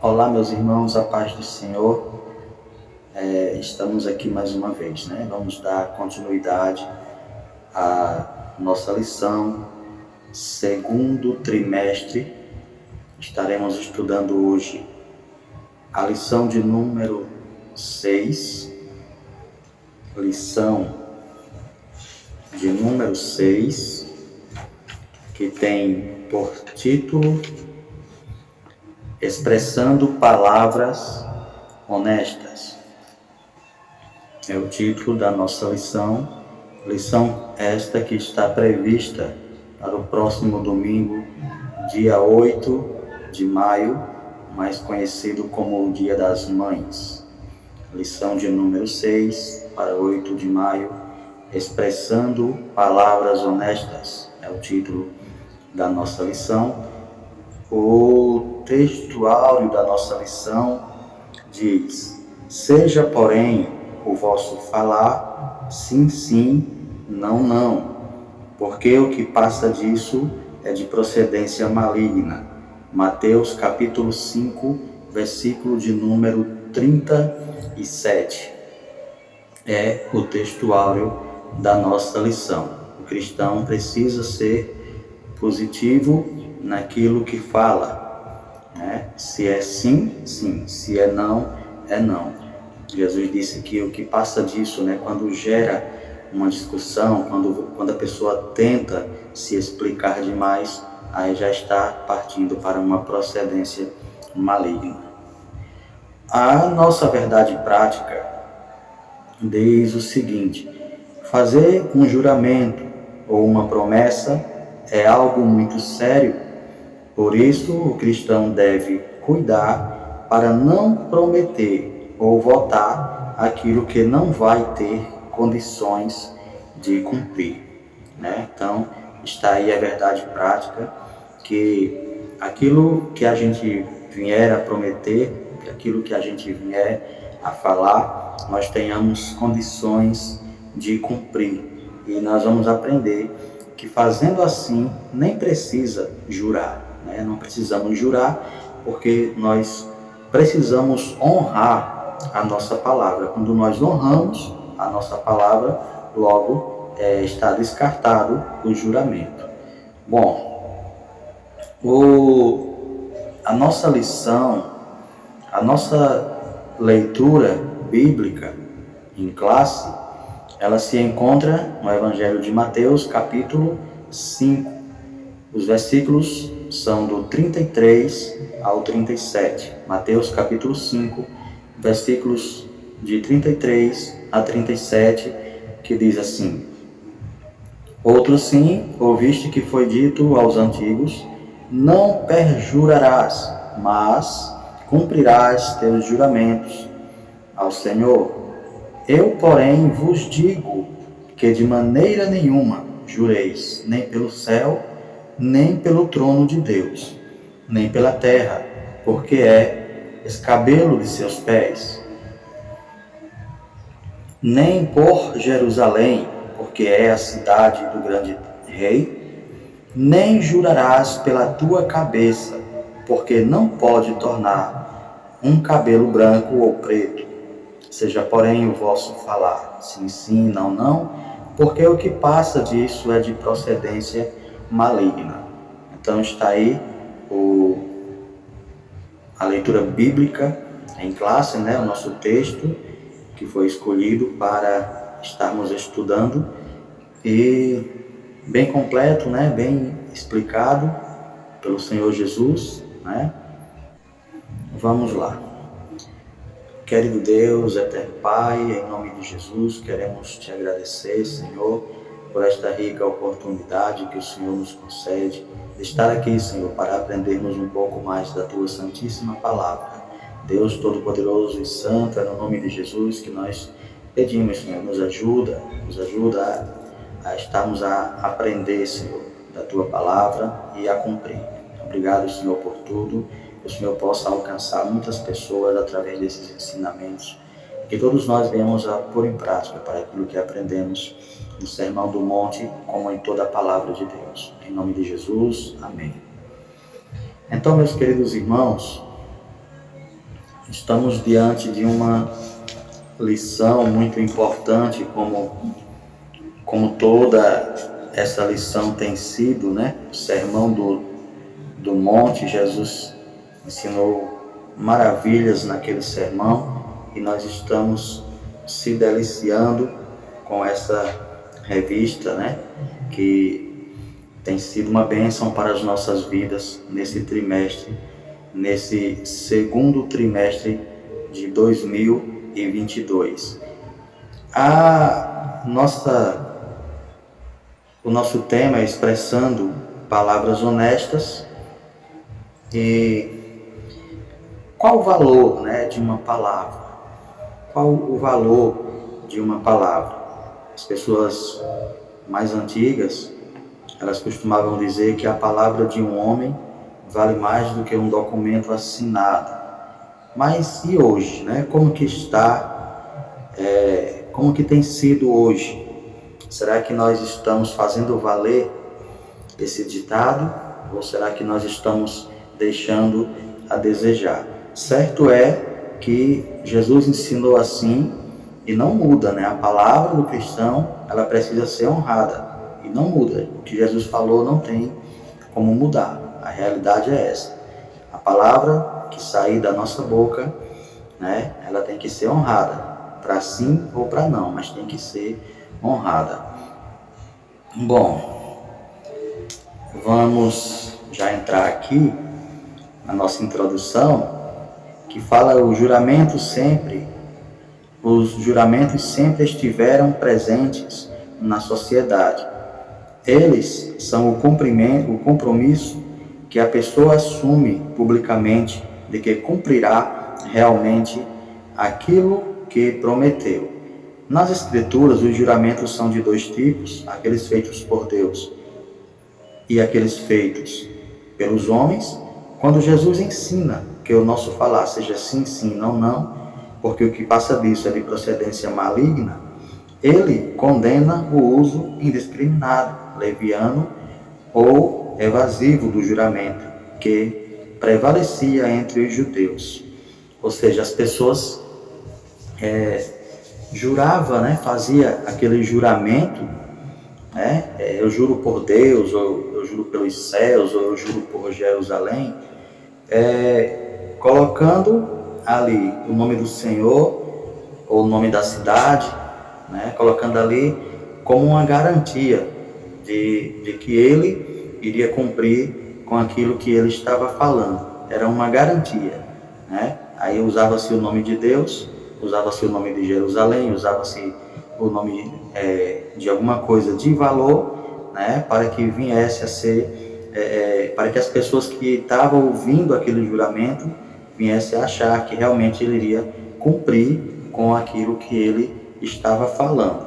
Olá, meus irmãos, a paz do Senhor. Estamos aqui mais uma vez, né? Vamos dar continuidade à nossa lição, segundo trimestre. Estaremos estudando hoje a lição de número 6, que tem por título Expressando Palavras Honestas. É o título da nossa lição esta que está prevista para o próximo domingo, dia 8 de maio, mais conhecido como o Dia das Mães. Lição de número 6 para 8 de maio, Expressando Palavras Honestas, é o título da nossa lição. O texto áureo da nossa lição diz: seja, porém, o vosso falar sim, sim, não, não, porque o que passa disso é de procedência maligna. Mateus capítulo 5, versículo de número 37. É o texto áureo da nossa lição. O cristão precisa ser positivo naquilo que fala, né? Se é sim, sim, se é não, é não. Jesus disse que o que passa disso, né, quando gera uma discussão, quando a pessoa tenta se explicar demais, aí já está partindo para uma procedência maligna. A nossa verdade prática diz o seguinte: fazer um juramento ou uma promessa é algo muito sério. Por isso, o cristão deve cuidar para não prometer ou votar aquilo que não vai ter condições de cumprir, né? Então, está aí a verdade prática, que aquilo que a gente vier a prometer, aquilo que a gente vier a falar, nós tenhamos condições de cumprir. E nós vamos aprender que fazendo assim, nem precisa jurar. Não precisamos jurar, porque nós precisamos honrar a nossa palavra. Quando nós honramos a nossa palavra, logo está descartado o juramento. Bom, a nossa lição, a nossa leitura bíblica em classe, ela se encontra no Evangelho de Mateus, capítulo 5. Os versículos são do 33 ao 37. Mateus capítulo 5, versículos de 33 a 37, que diz assim: outro sim, ouviste que foi dito aos antigos: não perjurarás, mas cumprirás teus juramentos ao Senhor. Eu, porém, vos digo que de maneira nenhuma jureis, nem pelo céu, nem pelo trono de Deus, nem pela terra, porque é escabelo de seus pés, nem por Jerusalém, porque é a cidade do grande rei, nem jurarás pela tua cabeça, porque não pode tornar um cabelo branco ou preto. Seja, porém, o vosso falar sim, sim, não, não, porque o que passa disso é de procedência maligna. Então está aí a leitura bíblica em classe, né? O nosso texto que foi escolhido para estarmos estudando, e bem completo, né? Bem explicado pelo Senhor Jesus, né? Vamos lá. Querido Deus, eterno Pai, em nome de Jesus, queremos te agradecer, Senhor, por esta rica oportunidade que o Senhor nos concede de estar aqui, Senhor, para aprendermos um pouco mais da Tua Santíssima Palavra. Deus Todo-Poderoso e Santo, é no nome de Jesus que nós pedimos, Senhor, nos ajuda a estarmos a aprender, Senhor, da Tua Palavra e a cumprir. Obrigado, Senhor, por tudo. Que o Senhor possa alcançar muitas pessoas através desses ensinamentos. Que todos nós venhamos a pôr em prática para aquilo que aprendemos no Sermão do Monte, como em toda a Palavra de Deus. Em nome de Jesus, amém. Então, meus queridos irmãos, estamos diante de uma lição muito importante, como toda essa lição tem sido, né? O Sermão do Monte. Jesus ensinou maravilhas naquele sermão e nós estamos se deliciando com essa revista, né? Que tem sido uma bênção para as nossas vidas nesse trimestre, nesse segundo trimestre de 2022. O nosso tema é expressando palavras honestas. E qual o valor, né, de uma palavra? Qual o valor de uma palavra? As pessoas mais antigas, elas costumavam dizer que a palavra de um homem vale mais do que um documento assinado. Mas e hoje, né? Como que está? Como que tem sido hoje? Será que nós estamos fazendo valer esse ditado? Ou será que nós estamos deixando a desejar? Certo é que Jesus ensinou assim e não muda, né? A palavra do cristão, ela precisa ser honrada e não muda. O que Jesus falou não tem como mudar. A realidade é essa. A palavra que sair da nossa boca, né? Ela tem que ser honrada, para sim ou para não, mas tem que ser honrada. Bom, vamos já entrar aqui na nossa introdução, que fala os juramentos sempre estiveram presentes na sociedade. Eles são o compromisso que a pessoa assume publicamente de que cumprirá realmente aquilo que prometeu. Nas Escrituras, os juramentos são de dois tipos: aqueles feitos por Deus e aqueles feitos pelos homens. Quando Jesus ensina que o nosso falar seja sim, sim, não, não, porque o que passa disso é de procedência maligna, ele condena o uso indiscriminado, leviano ou evasivo do juramento, que prevalecia entre os judeus. Ou seja, as pessoas juravam, né? Fazia aquele juramento, né? Eu juro por Deus, ou eu juro pelos céus, ou eu juro por Jerusalém, colocando ali o nome do Senhor ou o nome da cidade, né? Colocando ali como uma garantia de que ele iria cumprir com aquilo que ele estava falando. Era uma garantia, né? Aí usava-se o nome de Deus, usava-se o nome de Jerusalém, usava-se o nome de alguma coisa de valor, né? Para que viesse a ser, para que as pessoas que estavam ouvindo aquele juramento viessem a achar que realmente ele iria cumprir com aquilo que ele estava falando.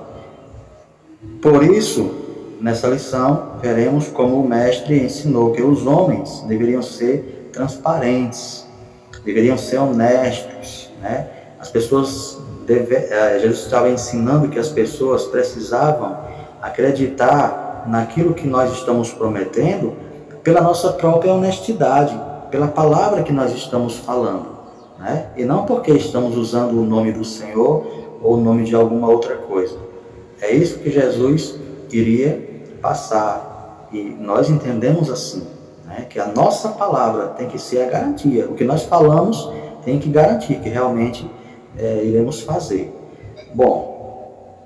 Por isso, nessa lição, veremos como o mestre ensinou que os homens deveriam ser transparentes, deveriam ser honestos, né? As pessoas Jesus estava ensinando que as pessoas precisavam acreditar naquilo que nós estamos prometendo pela nossa própria honestidade, pela palavra que nós estamos falando, né? E não porque estamos usando o nome do Senhor ou o nome de alguma outra coisa. É isso que Jesus queria passar, e nós entendemos assim, né? Que a nossa palavra tem que ser a garantia. O que nós falamos tem que garantir que realmente iremos fazer. Bom,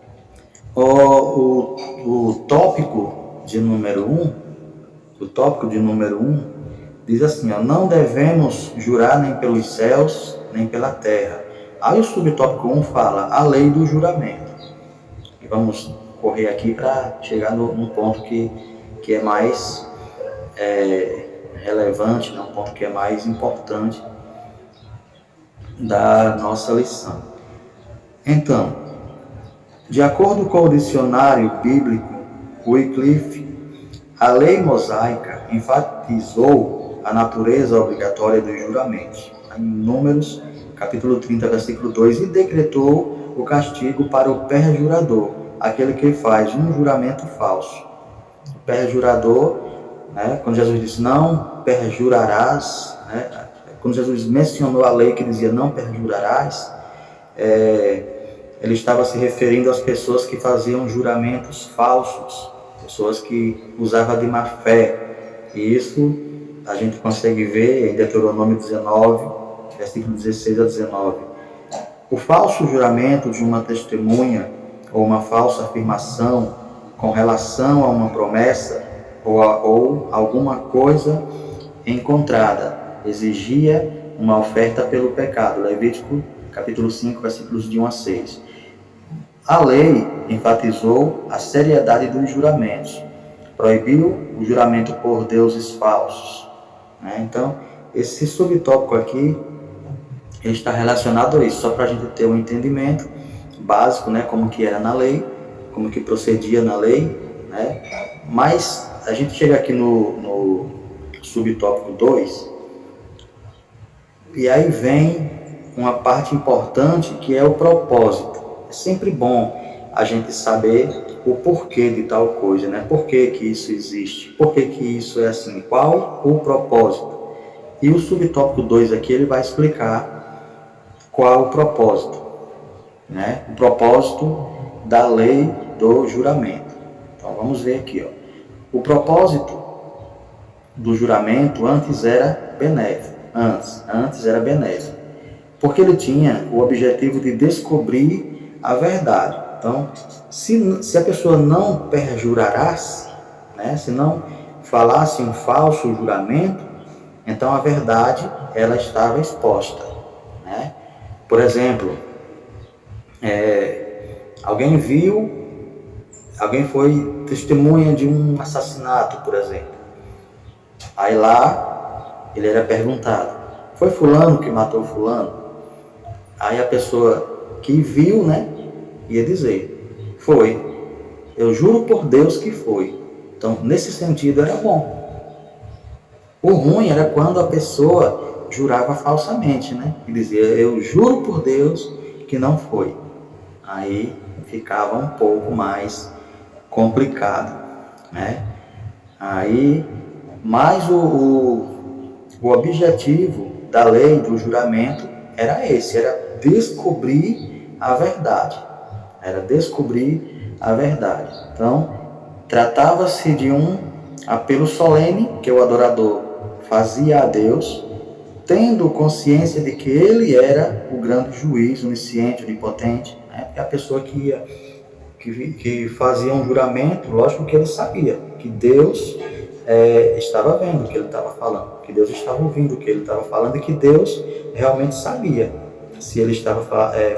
o tópico de número 1 diz assim: não devemos jurar nem pelos céus, nem pela terra. Aí o subtópico 1 fala a lei do juramento. E vamos correr aqui para chegar num ponto que é mais relevante, né? Um ponto que é mais importante da nossa lição. Então, de acordo com o dicionário bíblico Wycliffe, a lei mosaica enfatizou a natureza obrigatória dos juramentos, em Números, capítulo 30, versículo 2, e decretou o castigo para o perjurador, aquele que faz um juramento falso. O perjurador, né, quando Jesus disse não perjurarás, né, quando Jesus mencionou a lei que dizia não perjurarás, ele estava se referindo às pessoas que faziam juramentos falsos, pessoas que usavam de má fé. E isso a gente consegue ver em Deuteronômio 19, versículo 16 a 19. O falso juramento de uma testemunha ou uma falsa afirmação com relação a uma promessa ou alguma coisa encontrada exigia uma oferta pelo pecado. Levítico capítulo 5, versículos de 1 a 6. A lei enfatizou a seriedade dos juramentos, proibiu o juramento por deuses falsos. Então, esse subtópico aqui está relacionado a isso, só para a gente ter um entendimento básico, como que era na lei, como que procedia na lei, Mas a gente chega aqui no subtópico 2, e aí vem uma parte importante que é o propósito. É sempre bom a gente saber o porquê de tal coisa, Por que isso existe? Por que isso é assim? Qual o propósito? E o subtópico 2 aqui, ele vai explicar qual o propósito, O propósito da lei do juramento. Então vamos ver aqui, O propósito do juramento antes era benéfico. Antes era benéfico. Porque ele tinha o objetivo de descobrir a verdade. Então, se a pessoa não perjurasse, se não falasse um falso juramento, então a verdade ela estava exposta. Por exemplo, alguém foi testemunha de um assassinato, por exemplo. Aí lá ele era perguntado: foi fulano que matou fulano? Aí a pessoa que viu, ia dizer: foi. Eu juro por Deus que foi. Então, nesse sentido, era bom. O ruim era quando a pessoa jurava falsamente, E dizia: eu juro por Deus que não foi. Aí ficava um pouco mais complicado, Mas o objetivo da lei do juramento era esse, era descobrir a verdade. Então, tratava-se de um apelo solene que o adorador fazia a Deus, tendo consciência de que ele era o grande juiz, onisciente, onipotente, Porque a pessoa que fazia um juramento, lógico que ele sabia que Deus estava vendo o que ele estava falando, que Deus estava ouvindo o que ele estava falando e que Deus realmente sabia se ele estava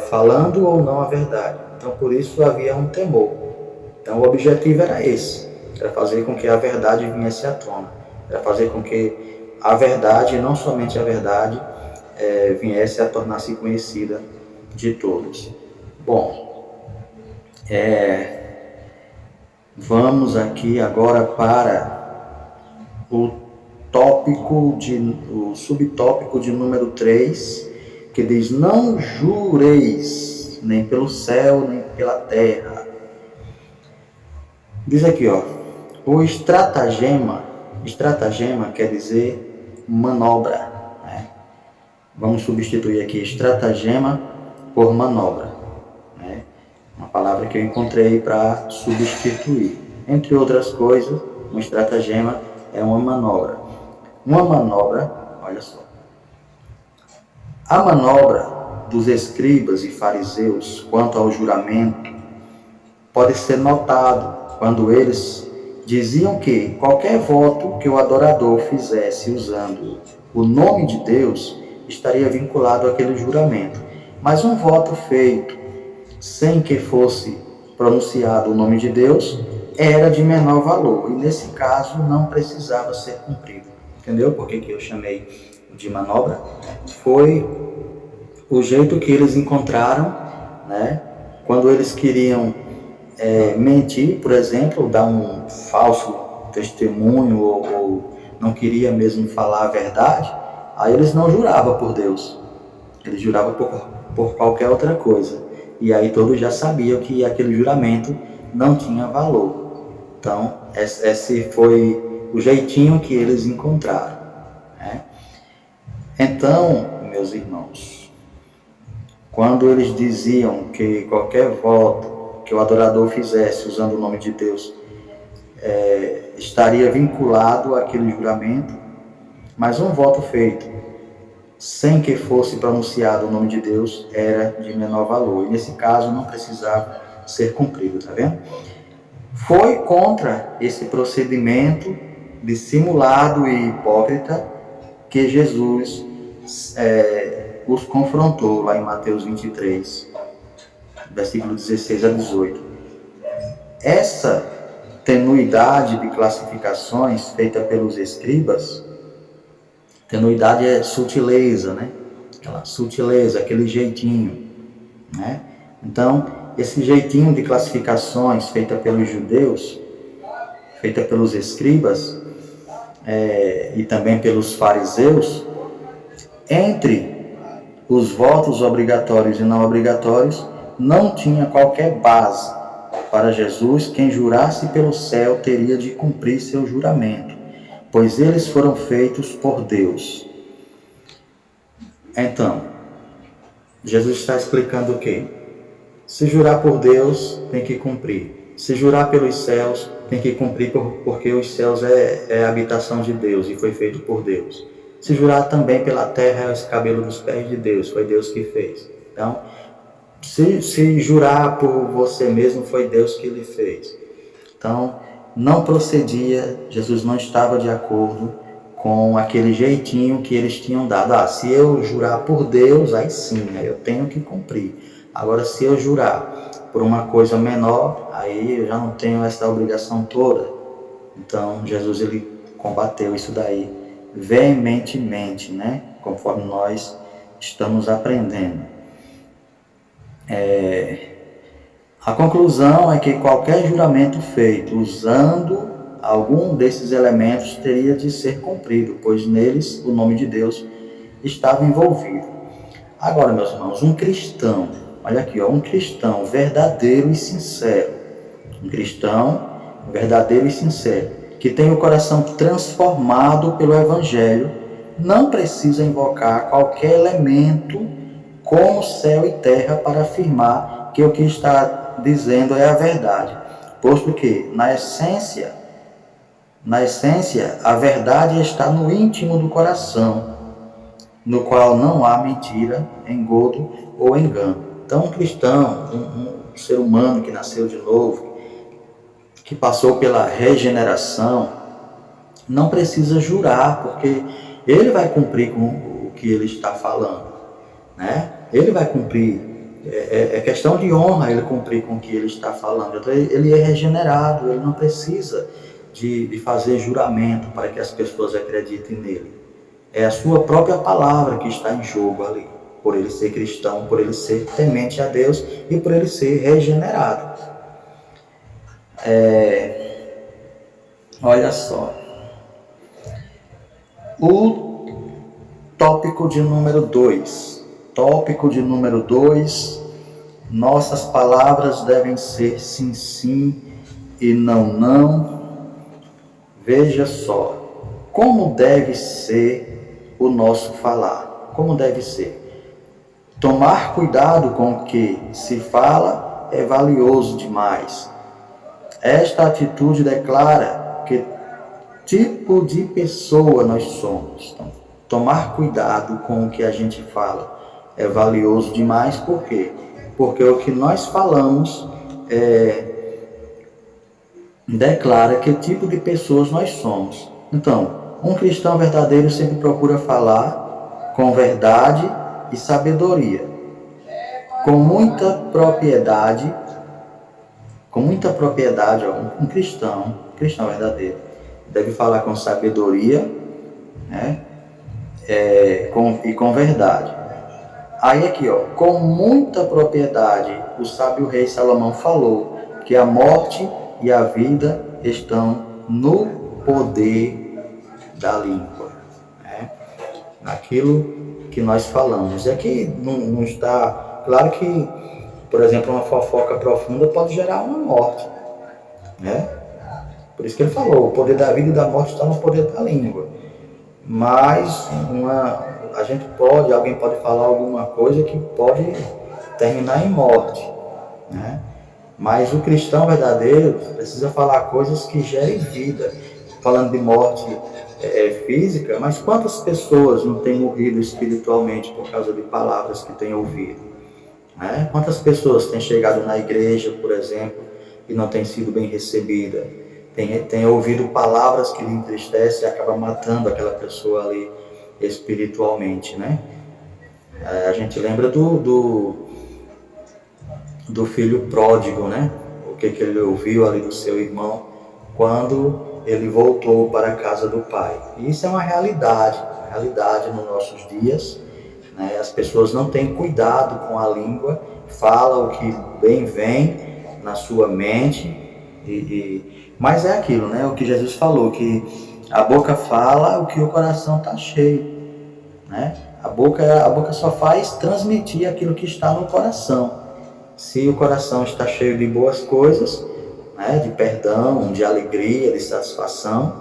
falando ou não a verdade. Então, por isso havia um temor. Então, o objetivo era esse, era fazer com que a verdade viesse à tona, era fazer com que a verdade, não somente a verdade, viesse a tornar-se conhecida de todos. Bom, vamos aqui agora para o subtópico de número 3, que diz: não jureis nem pelo céu, nem pela terra. Diz aqui, o estratagema quer dizer manobra, Vamos substituir aqui estratagema por manobra, Uma palavra que eu encontrei para substituir. Entre outras coisas, um estratagema é uma manobra. Uma manobra, olha só. A manobra dos escribas e fariseus quanto ao juramento pode ser notado quando eles diziam que qualquer voto que o adorador fizesse usando o nome de Deus estaria vinculado àquele juramento. Mas um voto feito sem que fosse pronunciado o nome de Deus era de menor valor, e nesse caso não precisava ser cumprido. Entendeu por que eu chamei de manobra? Foi o jeito que eles encontraram, quando eles queriam mentir, por exemplo, dar um falso testemunho ou não queria mesmo falar a verdade, aí eles não juravam por Deus, eles juravam por qualquer outra coisa. E aí todos já sabiam que aquele juramento não tinha valor. Então, esse foi o jeitinho que eles encontraram. Então, meus irmãos, quando eles diziam que qualquer voto que o adorador fizesse usando o nome de Deus estaria vinculado àquele juramento, mas um voto feito sem que fosse pronunciado o nome de Deus era de menor valor. E nesse caso não precisava ser cumprido, tá vendo? Foi contra esse procedimento dissimulado e hipócrita que Jesus os confrontou lá em Mateus 23, versículo 16 a 18. Essa tenuidade de classificações feita pelos escribas, tenuidade é sutileza, né? Aquela sutileza, aquele jeitinho, né? Então, esse jeitinho de classificações feita pelos judeus, feita pelos escribas e também pelos fariseus, entre os votos obrigatórios e não obrigatórios, não tinha qualquer base para Jesus. Quem jurasse pelo céu teria de cumprir seu juramento, pois eles foram feitos por Deus. Então, Jesus está explicando o quê? Se jurar por Deus, tem que cumprir. Se jurar pelos céus, tem que cumprir, porque os céus é a habitação de Deus e foi feito por Deus. Se jurar também pela terra, é o escabelo dos pés de Deus, foi Deus que fez. Então, se jurar por você mesmo, foi Deus que lhe fez. Então, não procedia, Jesus não estava de acordo com aquele jeitinho que eles tinham dado. Se eu jurar por Deus, aí sim, eu tenho que cumprir. Agora, se eu jurar por uma coisa menor, aí eu já não tenho essa obrigação toda. Então, Jesus ele combateu isso daí veementemente, né? Conforme nós estamos aprendendo. A conclusão é que qualquer juramento feito usando algum desses elementos teria de ser cumprido, pois neles o nome de Deus estava envolvido. Agora, meus irmãos, um cristão, olha aqui, um cristão verdadeiro e sincero, que tem o coração transformado pelo Evangelho, não precisa invocar qualquer elemento como céu e terra para afirmar que o que está dizendo é a verdade, posto que, na essência, a verdade está no íntimo do coração, no qual não há mentira, engodo ou engano. Então, um cristão, um ser humano que nasceu de novo, que passou pela regeneração, não precisa jurar, porque ele vai cumprir com o que ele está falando, né? Ele vai cumprir. É questão de honra ele cumprir com o que ele está falando. Então, ele é regenerado, ele não precisa de fazer juramento para que as pessoas acreditem nele. É a sua própria palavra que está em jogo ali, por ele ser cristão, por ele ser temente a Deus e por ele ser regenerado. Olha só. O tópico de número 2. Nossas palavras devem ser sim, sim e não, não. Veja só, como deve ser o nosso falar? Como deve ser? Tomar cuidado com o que se fala é valioso demais. Esta atitude declara que tipo de pessoa nós somos. Então, tomar cuidado com o que a gente fala é valioso demais. Por quê? Porque o que nós falamos declara que tipo de pessoas nós somos. Então, um cristão verdadeiro sempre procura falar com verdade e sabedoria, com muita propriedade. Um cristão verdadeiro deve falar com sabedoria, né? E com verdade. Aí aqui, com muita propriedade, o sábio rei Salomão falou que a morte e a vida estão no poder da língua, né? Naquilo que nós falamos. E aqui não está... Claro que, por exemplo, uma fofoca profunda pode gerar uma morte, né? Por isso que ele falou, o poder da vida e da morte está no poder da língua. mas alguém pode falar alguma coisa que pode terminar em morte, né? Mas o cristão verdadeiro precisa falar coisas que gerem vida. Falando de morte física, mas quantas pessoas não têm morrido espiritualmente por causa de palavras que têm ouvido? Né? Quantas pessoas têm chegado na igreja, por exemplo, e não têm sido bem recebidas? Tem ouvido palavras que lhe entristecem e acaba matando aquela pessoa ali espiritualmente, né? A gente lembra do filho pródigo, né? O que ele ouviu ali do seu irmão quando ele voltou para a casa do pai. E isso é uma realidade nos nossos dias, né? As pessoas não têm cuidado com a língua, falam o que bem vem na sua mente, mas é aquilo, né? O que Jesus falou, que a boca fala o que o coração está cheio, né? A boca só faz transmitir aquilo que está no coração. Se o coração está cheio de boas coisas, né, de perdão, de alegria, de satisfação,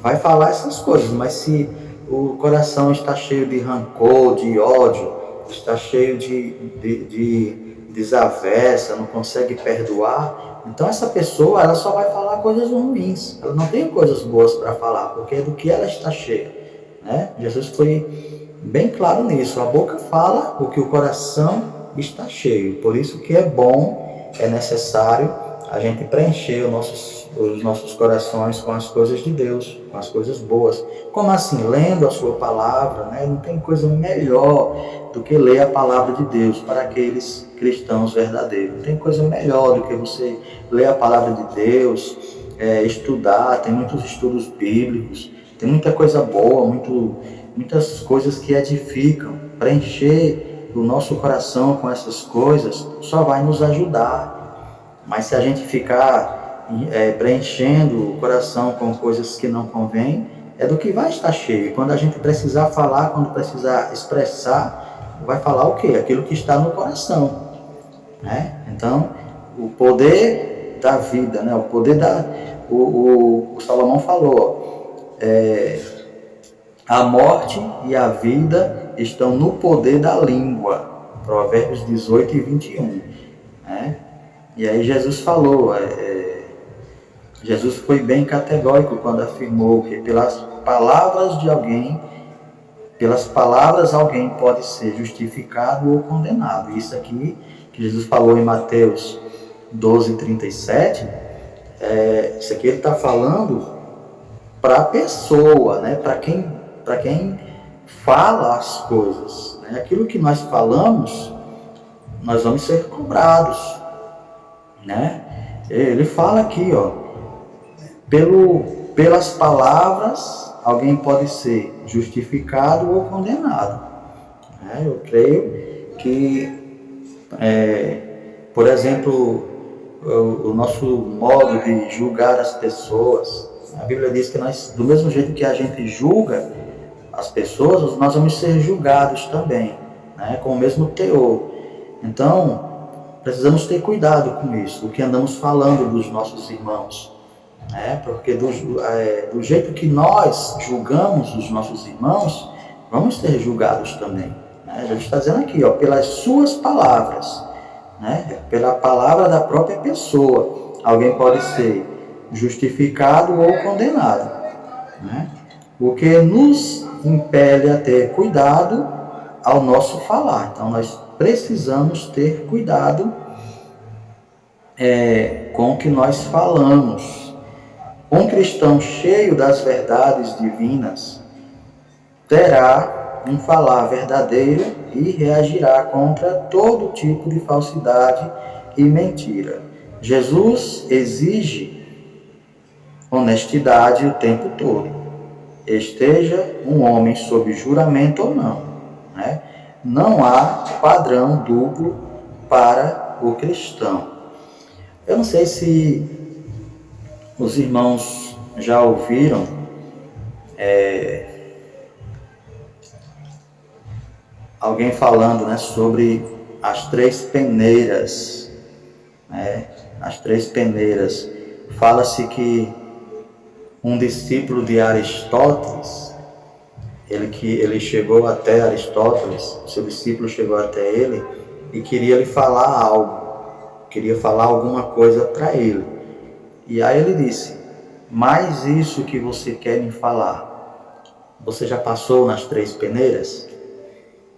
vai falar essas coisas. Mas se o coração está cheio de rancor, de ódio, está cheio de desavença, não consegue perdoar, então essa pessoa ela só vai falar coisas ruins. Ela não tem coisas boas para falar, porque é do que ela está cheia, né? Jesus foi bem claro nisso. A boca fala o que o coração está cheio. Por isso que é bom, é necessário a gente preencher os nossos corações com as coisas de Deus, com as coisas boas. Como assim? Lendo a sua palavra, né? Não tem coisa melhor do que ler a palavra de Deus para aqueles cristãos verdadeiros. Não tem coisa melhor do que você ler a palavra de Deus, estudar, tem muitos estudos bíblicos, tem muita coisa boa, muitas coisas que edificam. Preencher o nosso coração com essas coisas só vai nos ajudar. Mas se a gente ficar preenchendo o coração com coisas que não convêm, é do que vai estar cheio. Quando a gente precisar falar, quando precisar expressar, vai falar o quê? Aquilo que está no coração, né? Então, o poder da vida, né? O poder o Salomão falou, a morte e a vida estão no poder da língua. Provérbios 18 e 21. Né? E aí Jesus falou, Jesus foi bem categórico quando afirmou que pelas palavras alguém pode ser justificado ou condenado. Isso aqui que Jesus falou em Mateus 12:37, isso aqui ele está falando para a pessoa, né? Para quem fala as coisas. Né? Aquilo que nós falamos, nós vamos ser cobrados. Né? Ele fala aqui, ó, pelas palavras alguém pode ser justificado ou condenado. Né? Eu creio que, por exemplo, o nosso modo de julgar as pessoas, a Bíblia diz que nós, do mesmo jeito que a gente julga as pessoas, nós vamos ser julgados também, né? Com o mesmo teor. Então, precisamos ter cuidado com isso, o que andamos falando dos nossos irmãos, né? Porque do jeito que nós julgamos os nossos irmãos, vamos ser julgados também. Né? A gente está dizendo aqui, ó, pelas suas palavras, né? Pela palavra da própria pessoa, alguém pode ser justificado ou condenado. Né? O que nos impele a ter cuidado ao nosso falar. Então, nós precisamos ter cuidado com o que nós falamos. Um cristão cheio das verdades divinas terá um falar verdadeiro e reagirá contra todo tipo de falsidade e mentira. Jesus exige honestidade o tempo todo, esteja um homem sob juramento ou não. Né? Não há padrão duplo para o cristão. Eu não sei se os irmãos já ouviram alguém falando, né, sobre as três peneiras. Né? As três peneiras. Fala-se que um discípulo de Aristóteles ele chegou até Aristóteles, seu discípulo chegou até ele e queria lhe falar algo, queria falar alguma coisa para ele. E aí ele disse: mas isso que você quer me falar, você já passou nas 3 peneiras?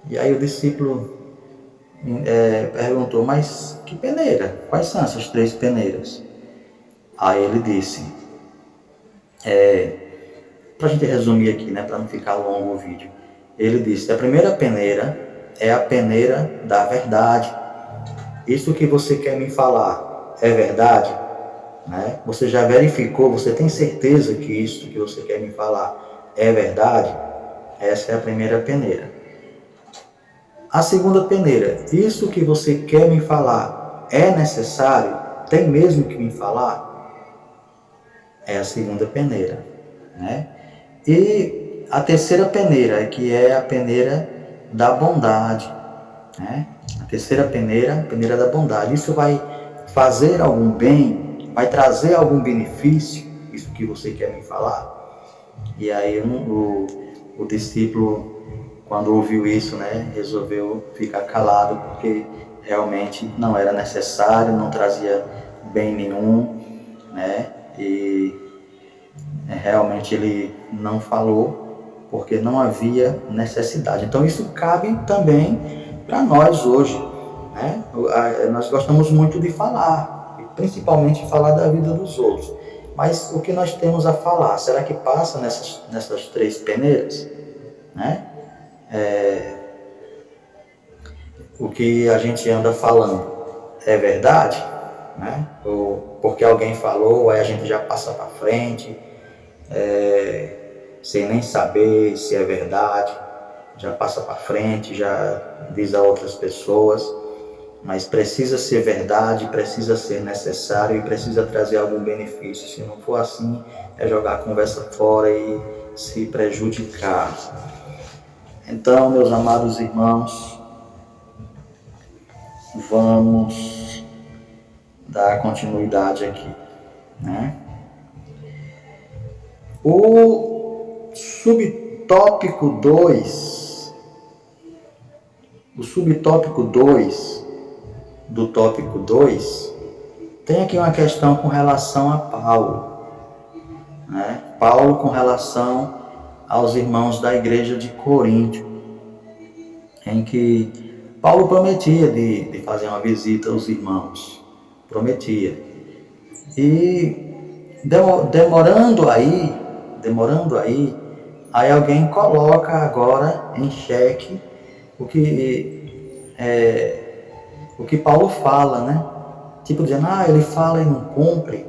E aí o discípulo perguntou: mas que peneira? Quais são essas 3 peneiras? Aí ele disse, para a gente resumir aqui, né, para não ficar longo o vídeo, ele disse: a primeira peneira é a peneira da verdade. Isso que você quer me falar é verdade? Né? Você já verificou, você tem certeza que isso que você quer me falar é verdade? Essa é a primeira peneira. A segunda peneira: isso que você quer me falar é necessário? Tem mesmo que me falar? É a segunda peneira, né? E a terceira peneira, que é a peneira da bondade, né? A terceira peneira, a peneira da bondade. Isso vai fazer algum bem? Vai trazer algum benefício? Isso que você quer me falar? E aí o discípulo, quando ouviu isso, né, resolveu ficar calado, porque realmente não era necessário, não trazia bem nenhum, né? E realmente ele não falou porque não havia necessidade. Então isso cabe também para nós hoje, né? Nós gostamos muito de falar, principalmente falar da vida dos outros. Mas o que nós temos a falar, será que passa nessas 3 peneiras? Né? O que a gente anda falando é verdade? Né? Ou porque alguém falou, aí a gente já passa para frente, sem nem saber se é verdade, já passa para frente, já diz a outras pessoas, mas precisa ser verdade, precisa ser necessário e precisa trazer algum benefício. Se não for assim, é jogar a conversa fora e se prejudicar. Então, meus amados irmãos, vamos dar continuidade aqui, né? O subtópico 2 do tópico 2 tem aqui uma questão com relação a Paulo, né? Paulo com relação aos irmãos da igreja de Corinto, em que Paulo prometia de fazer uma visita aos irmãos, prometia. E demorando aí, aí alguém coloca agora em xeque o que Paulo fala, né? Tipo dizendo, ele fala e não cumpre,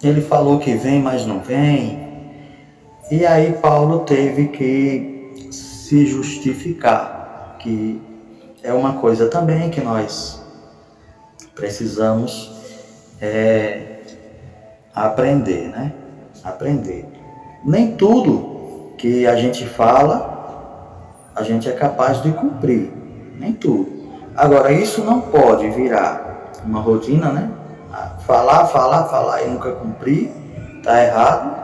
ele falou que vem, mas não vem. E aí Paulo teve que se justificar, que é uma coisa também que nós precisamos aprender, né? Aprender. Nem tudo que a gente fala, a gente é capaz de cumprir. Nem tudo. Agora, isso não pode virar uma rotina, né? Falar e nunca cumprir, tá errado.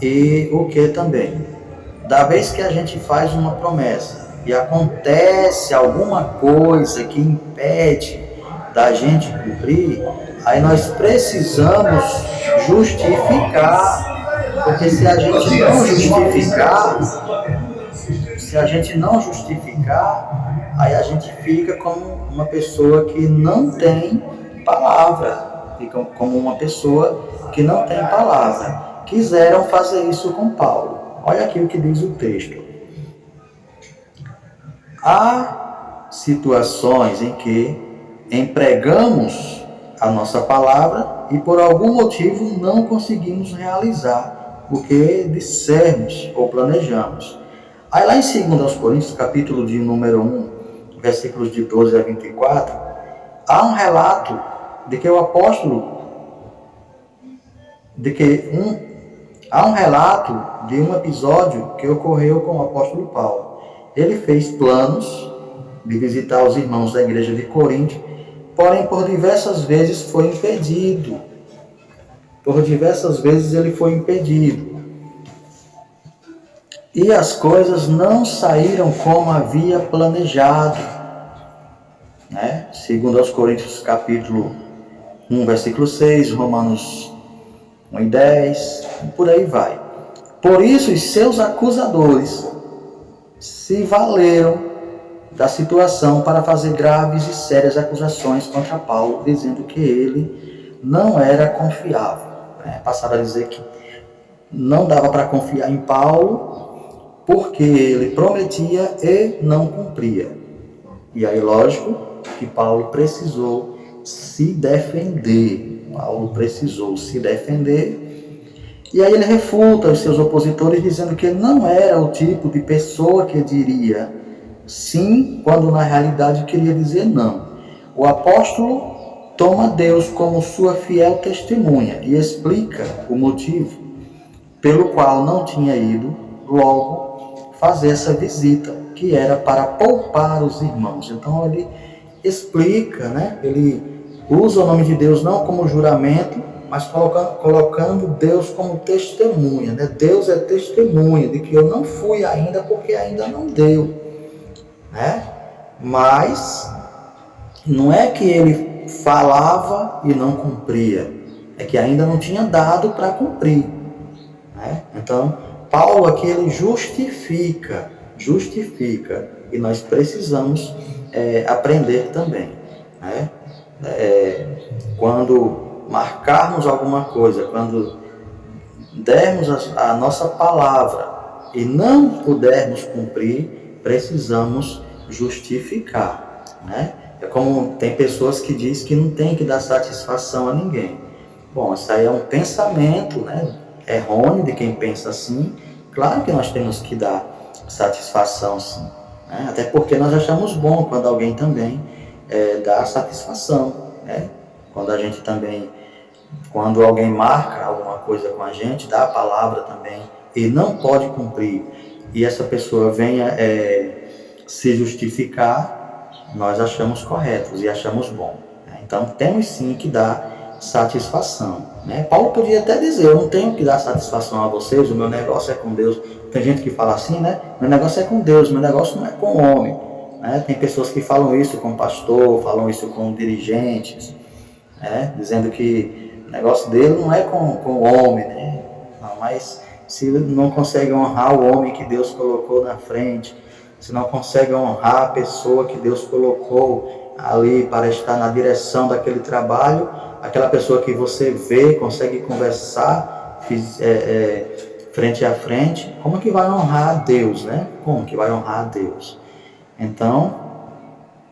E o que também? Da vez que a gente faz uma promessa e acontece alguma coisa que impede da gente cumprir, aí nós precisamos justificar, porque se a gente não justificar, aí a gente fica como uma pessoa que não tem palavra, fica como uma pessoa que não tem palavra. Quiseram fazer isso com Paulo. Olha aqui o que diz o texto. Há situações em que empregamos a nossa palavra e por algum motivo não conseguimos realizar o que dissermos ou planejamos. Aí lá em 2 Coríntios, capítulo de número 1, versículos de 12 a 24, há um relato de que o apóstolo, há um relato de um episódio que ocorreu com o apóstolo Paulo. Ele fez planos de visitar os irmãos da igreja de Corinto, porém por diversas vezes foi impedido. Por diversas vezes ele foi impedido. e as coisas não saíram como havia planejado, né? Segundo aos Coríntios capítulo 1, versículo 6, Romanos 1 e 10, e por aí vai. Por isso os seus acusadores se valeram da situação para fazer graves e sérias acusações contra Paulo, dizendo que ele não era confiável. Passaram a dizer que não dava para confiar em Paulo, porque ele prometia e não cumpria. E aí, lógico, que Paulo precisou se defender. E aí ele refuta os seus opositores, dizendo que ele não era o tipo de pessoa que diria sim, quando na realidade queria dizer não. O apóstolo toma Deus como sua fiel testemunha e explica o motivo pelo qual não tinha ido logo fazer essa visita, que era para poupar os irmãos. Então ele explica, né? Ele usa o nome de Deus não como juramento, mas colocando Deus como testemunha, né? Deus é testemunha de que eu não fui ainda porque ainda não deu, né? Mas não é que ele falava e não cumpria, é que ainda não tinha dado para cumprir, né? Então Paulo aqui ele justifica, e nós precisamos aprender também, né? Quando marcarmos alguma coisa, quando dermos a nossa palavra e não pudermos cumprir, precisamos justificar, né? É como tem pessoas que dizem que não tem que dar satisfação a ninguém. Bom, isso aí é um pensamento, né, errôneo de quem pensa assim. Claro que nós temos que dar satisfação, sim, né? Até porque nós achamos bom quando alguém também dá satisfação, né? Quando alguém marca alguma coisa com a gente, dá a palavra também e não pode cumprir, e essa pessoa venha se justificar, nós achamos corretos e achamos bom, né? Então temos sim que dar satisfação, né? Paulo podia até dizer, eu não tenho que dar satisfação a vocês, o meu negócio é com Deus. Tem gente que fala assim, né? Meu negócio é com Deus, meu negócio não é com o homem, né? Tem pessoas que falam isso com pastor, falam isso com dirigentes, né? Dizendo que o negócio dele não é com o homem, né? Não, mas se não consegue honrar o homem que Deus colocou na frente, se não consegue honrar a pessoa que Deus colocou ali para estar na direção daquele trabalho, aquela pessoa que você vê, consegue conversar frente a frente, como que vai honrar a Deus, né? Como que vai honrar a Deus? Então,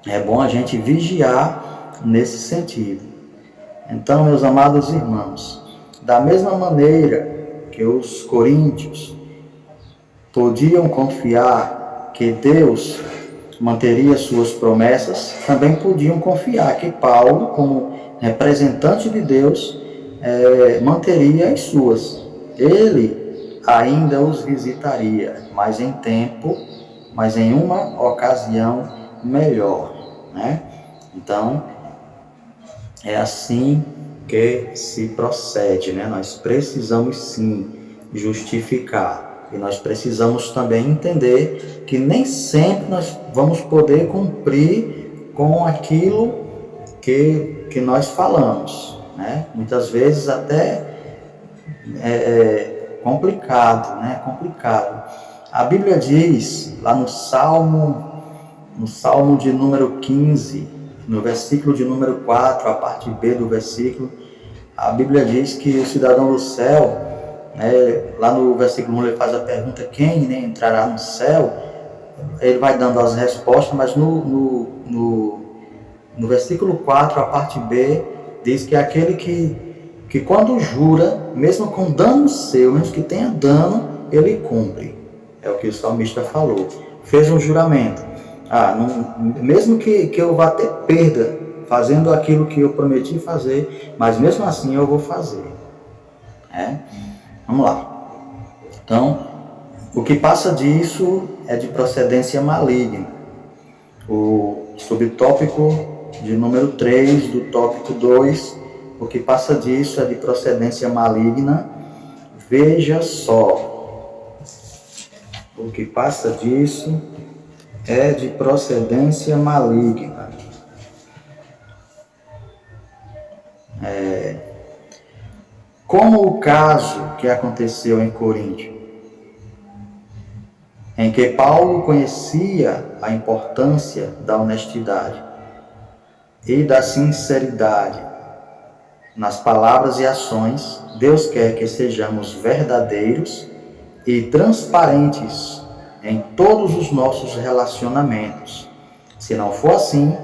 é bom a gente vigiar nesse sentido. Então, meus amados irmãos, da mesma maneira que os coríntios podiam confiar que Deus manteria suas promessas, também podiam confiar que Paulo, como representante de Deus, manteria as suas. Ele ainda os visitaria, mas em uma ocasião melhor, né? Então, é assim que se procede, né? Nós precisamos sim justificar, e nós precisamos também entender que nem sempre nós vamos poder cumprir com aquilo que nós falamos, né? Muitas vezes até é complicado, né? Complicado. A Bíblia diz lá no Salmo de número 15, no versículo de número 4, a parte B do versículo, a Bíblia diz que o cidadão do céu, lá no versículo 1 ele faz a pergunta, quem, né, entrará no céu? Ele vai dando as respostas, mas no versículo 4, a parte B, diz que é aquele que quando jura, mesmo com dano seu, mesmo que tenha dano, ele cumpre. É o que o salmista falou. Fez um juramento. Mesmo que eu vá ter perda fazendo aquilo que eu prometi fazer, mas mesmo assim eu vou fazer. Vamos lá. Então, o que passa disso é de procedência maligna. O subtópico de número 3 do tópico 2, o que passa disso é de procedência maligna. Veja só. o que passa disso é de procedência maligna. Como o caso que aconteceu em Corinto, em que Paulo conhecia a importância da honestidade e da sinceridade nas palavras e ações. Deus quer que sejamos verdadeiros e transparentes em todos os nossos relacionamentos. Se não for assim,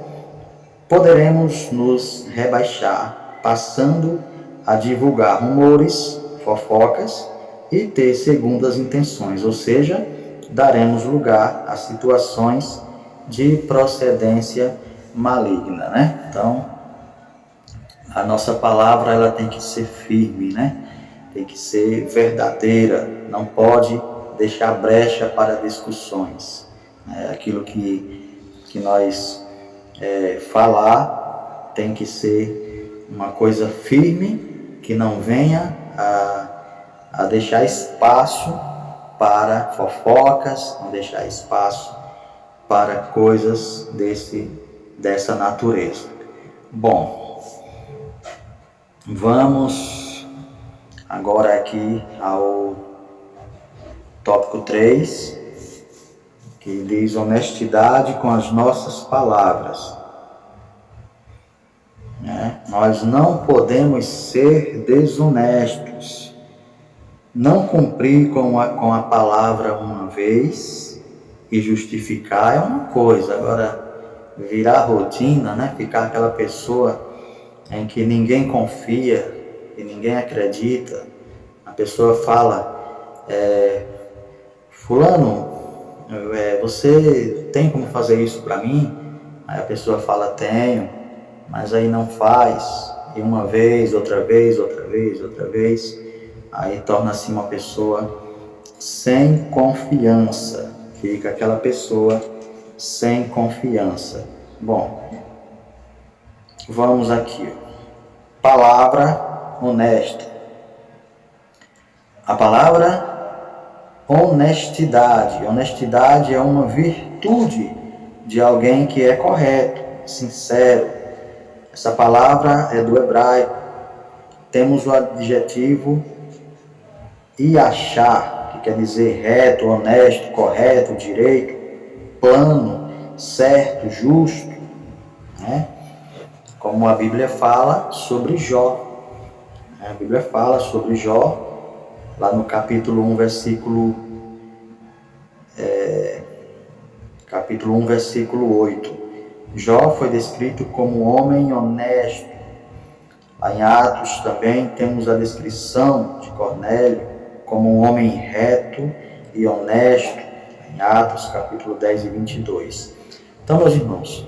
poderemos nos rebaixar, passando a divulgar rumores, fofocas e ter segundas intenções, ou seja, daremos lugar a situações de procedência maligna, né? Então, a nossa palavra ela tem que ser firme, né? Tem que ser verdadeira, não pode deixar brecha para discussões. Aquilo que nós falar tem que ser uma coisa firme, que não venha a deixar espaço para fofocas, não deixar espaço para coisas dessa natureza. Bom, vamos agora aqui ao tópico 3, que diz honestidade com as nossas palavras. Nós não podemos ser desonestos. Não cumprir com a palavra uma vez e justificar é uma coisa. Agora, virar rotina, né? Ficar aquela pessoa em que ninguém confia e ninguém acredita. A pessoa fala, fulano, você tem como fazer isso para mim? Aí a pessoa fala, tenho, mas aí não faz. E uma vez, outra vez, outra vez, outra vez. Aí torna-se uma pessoa sem confiança. Fica aquela pessoa sem confiança. Bom, vamos aqui. Palavra honesta. A palavra honestidade. Honestidade é uma virtude de alguém que é correto, sincero. Essa palavra é do hebraico. Temos o adjetivo yashar, que quer dizer reto, honesto, correto, direito, plano, certo, justo, né? Como a Bíblia fala sobre Jó. A Bíblia fala sobre Jó, lá no capítulo 1, versículo 8. Jó foi descrito como um homem honesto. Lá em Atos também temos a descrição de Cornélio como um homem reto e honesto, em Atos capítulo 10 e 22. Então, meus irmãos,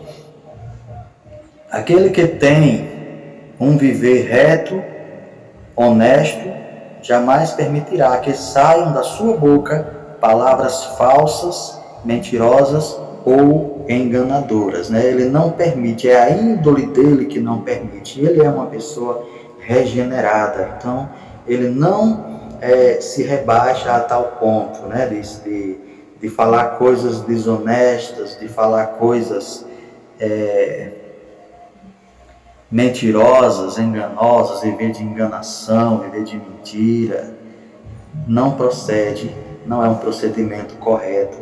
aquele que tem um viver reto, honesto, jamais permitirá que saiam da sua boca palavras falsas, mentirosas ou enganadoras, né? Ele não permite, é a índole dele que não permite. Ele é uma pessoa regenerada, então ele não se rebaixa a tal ponto, né? De falar coisas desonestas, de falar coisas mentirosas, enganosas, viver de enganação, viver de mentira. Não procede, não é um procedimento correto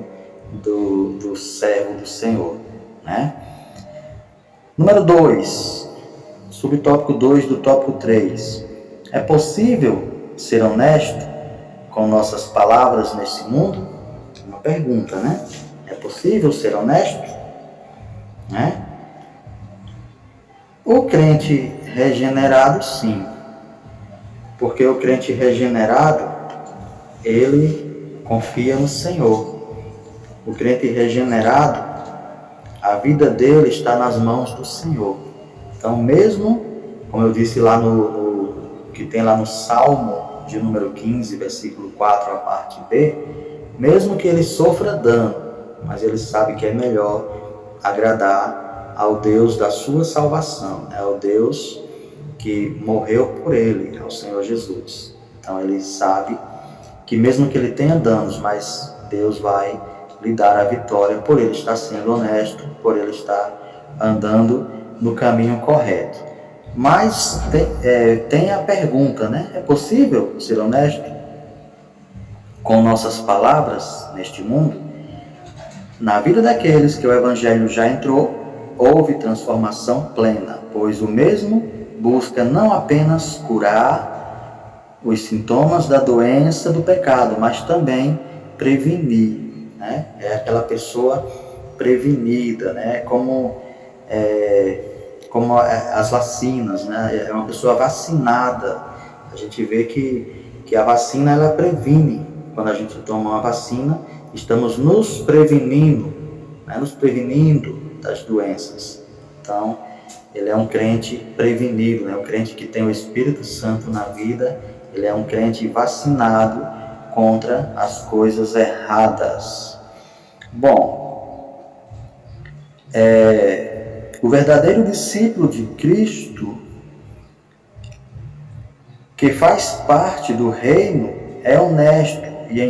do servo do Senhor, né? Número 2, subtópico 2 do tópico 3. É possível ser honesto com nossas palavras nesse mundo? Uma pergunta, né? É possível ser honesto? Né? O crente regenerado, sim. Porque o crente regenerado, ele confia no Senhor. O crente regenerado, a vida dele está nas mãos do Senhor. Então, mesmo, como eu disse lá que tem lá no Salmo de número 15, versículo 4, a parte B, mesmo que ele sofra dano, mas ele sabe que é melhor agradar ao Deus da sua salvação, né? Ao Deus que morreu por ele, ao Senhor Jesus. Então ele sabe que mesmo que ele tenha danos, mas Deus vai lhe dar a vitória por ele estar sendo honesto, por ele estar andando no caminho correto. Mas tem a pergunta, né? É possível ser honesto com nossas palavras neste mundo? Na vida daqueles que o Evangelho já entrou, houve transformação plena, pois o mesmo busca não apenas curar os sintomas da doença do pecado, mas também prevenir, né? É aquela pessoa prevenida, né? Como as vacinas, né? É uma pessoa vacinada. A gente vê que a vacina, ela previne. Quando a gente toma uma vacina, estamos nos prevenindo, né? Nos prevenindo das doenças. Então, ele é um crente prevenido, né? Um crente que tem o Espírito Santo na vida, ele é um crente vacinado contra as coisas erradas. Bom, o verdadeiro discípulo de Cristo, que faz parte do reino, é honesto e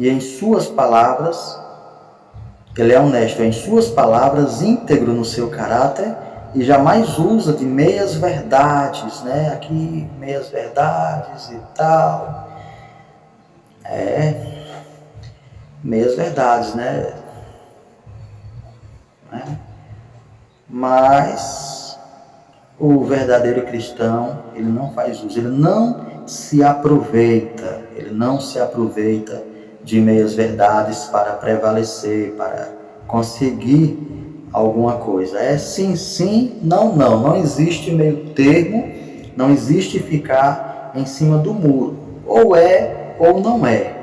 em suas palavras, ele é honesto em suas palavras, íntegro no seu caráter e jamais usa de meias verdades, né? Aqui, meias verdades e tal. Meias verdades, né? Mas o verdadeiro cristão, ele não faz uso, ele não se aproveita de meias verdades para prevalecer, para conseguir alguma coisa. É sim, sim, não, não. Não existe meio termo, não existe ficar em cima do muro. Ou é ou não é.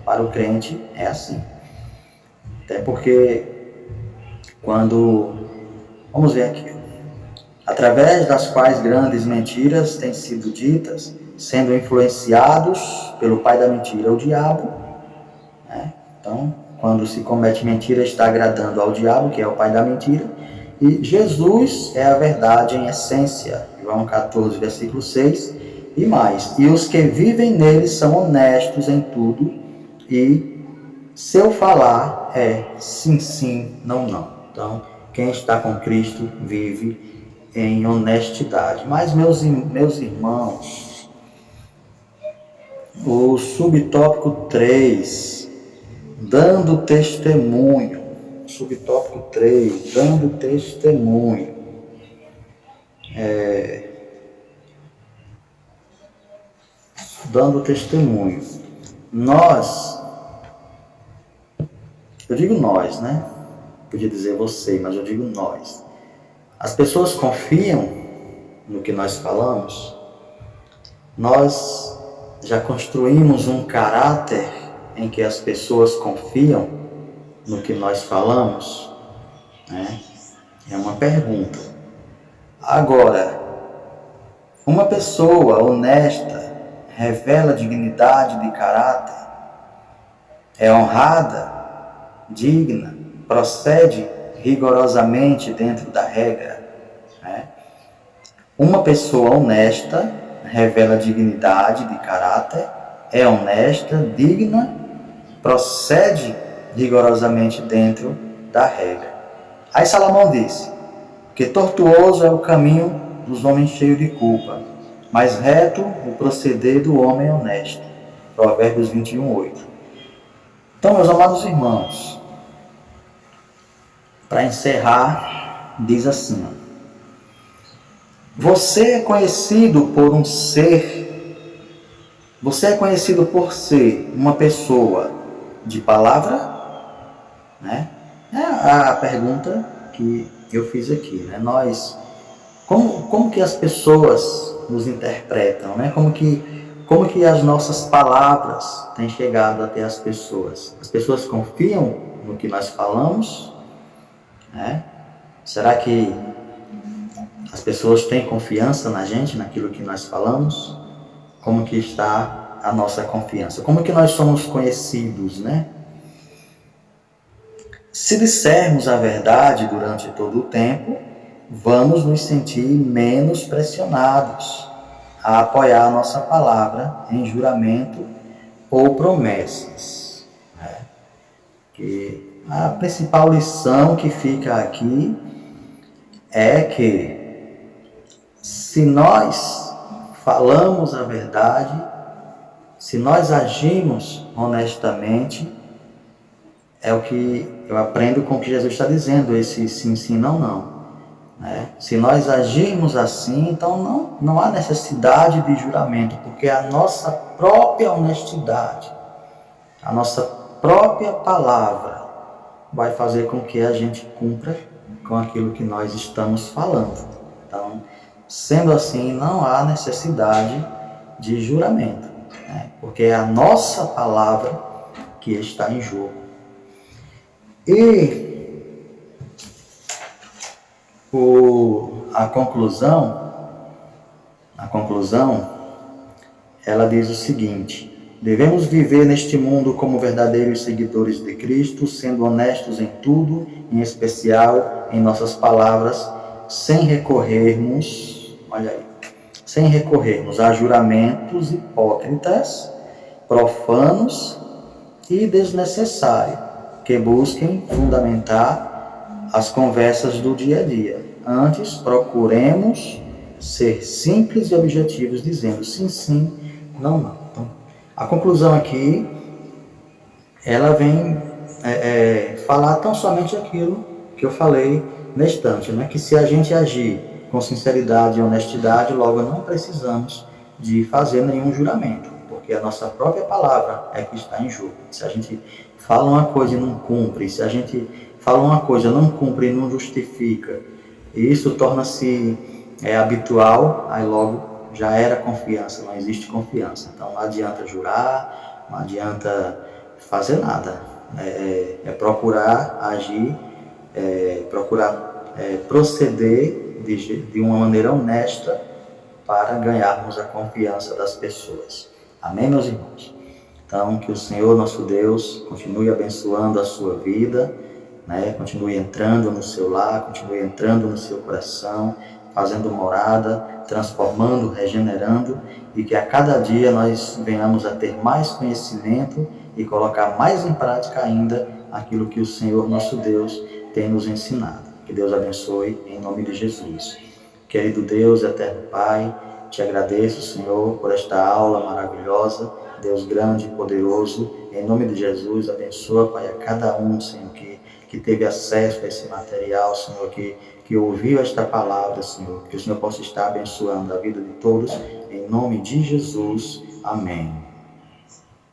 Para o crente é assim. Até porque vamos ver aqui, através das quais grandes mentiras têm sido ditas, sendo influenciados pelo pai da mentira, o diabo, né? Então, quando se comete mentira, está agradando ao diabo, que é o pai da mentira, e Jesus é a verdade em essência, João 14, versículo 6, e mais, e os que vivem nele são honestos em tudo, e seu falar é sim, sim, não, não. Então, quem está com Cristo vive em honestidade. Mas, meus irmãos, o subtópico 3, dando testemunho. Subtópico 3, dando testemunho. Dando testemunho. Eu digo nós, né? Podia dizer você, mas eu digo nós. As pessoas confiam no que nós falamos. Nós já construímos um caráter em que as pessoas confiam no que nós falamos, né? É uma pergunta. Agora, uma pessoa honesta revela dignidade de caráter, é honrada, digna, procede rigorosamente dentro da regra, né? Uma pessoa honesta revela dignidade de caráter, é honesta, digna, procede rigorosamente dentro da regra. Aí Salomão disse que tortuoso é o caminho dos homens cheios de culpa, mas reto o proceder do homem honesto. Provérbios 21:8. Então, meus amados irmãos, para encerrar, diz assim: você é conhecido por ser uma pessoa de palavra, né? É a pergunta que eu fiz aqui, né? Como que as pessoas nos interpretam, né? Como que as nossas palavras têm chegado até as pessoas? As pessoas confiam no que nós falamos, né? Será que as pessoas têm confiança na gente, naquilo que nós falamos? Como que está a nossa confiança? Como que nós somos conhecidos, né? Se dissermos a verdade durante todo o tempo, vamos nos sentir menos pressionados a apoiar a nossa palavra em juramento ou promessas. Né? Que a principal lição que fica aqui é que se nós falamos a verdade, se nós agimos honestamente, é o que eu aprendo com o que Jesus está dizendo, esse sim, sim, não, não. Né? Se nós agirmos assim, então não há necessidade de juramento, porque a nossa própria honestidade, a nossa própria palavra vai fazer com que a gente cumpra com aquilo que nós estamos falando. Então, sendo assim, não há necessidade de juramento, né? Porque é a nossa palavra que está em jogo. E a conclusão, ela diz o seguinte: devemos viver neste mundo como verdadeiros seguidores de Cristo, sendo honestos em tudo, em especial em nossas palavras, sem recorrermos a juramentos hipócritas, profanos e desnecessários, que busquem fundamentar as conversas do dia a dia. Antes, procuremos ser simples e objetivos, dizendo sim, sim, não, não. Então, a conclusão aqui, ela vem falar tão somente aquilo que eu falei na instante, né? Que se a gente agir com sinceridade e honestidade, logo não precisamos de fazer nenhum juramento, porque a nossa própria palavra é que está em jogo. Se a gente fala uma coisa e não cumpre, se a gente fala uma coisa, não cumpre e não justifica, e isso torna-se habitual, aí logo já era confiança, não existe confiança. Então não adianta jurar, não adianta fazer nada. É procurar agir, procurar proceder de uma maneira honesta para ganharmos a confiança das pessoas. Amém, meus irmãos? Então, que o Senhor, nosso Deus, continue abençoando a sua vida, né? Continue entrando no seu lar, continue entrando no seu coração, fazendo morada, transformando, regenerando, e que a cada dia nós venhamos a ter mais conhecimento e colocar mais em prática ainda aquilo que o Senhor, nosso Deus, tem nos ensinado. Que Deus abençoe, em nome de Jesus. Querido Deus, eterno Pai, te agradeço, Senhor, por esta aula maravilhosa. Deus grande e poderoso, em nome de Jesus, abençoa, Pai, a cada um, Senhor, que teve acesso a esse material, Senhor, que ouviu esta palavra, Senhor, que o Senhor possa estar abençoando a vida de todos, em nome de Jesus. Amém.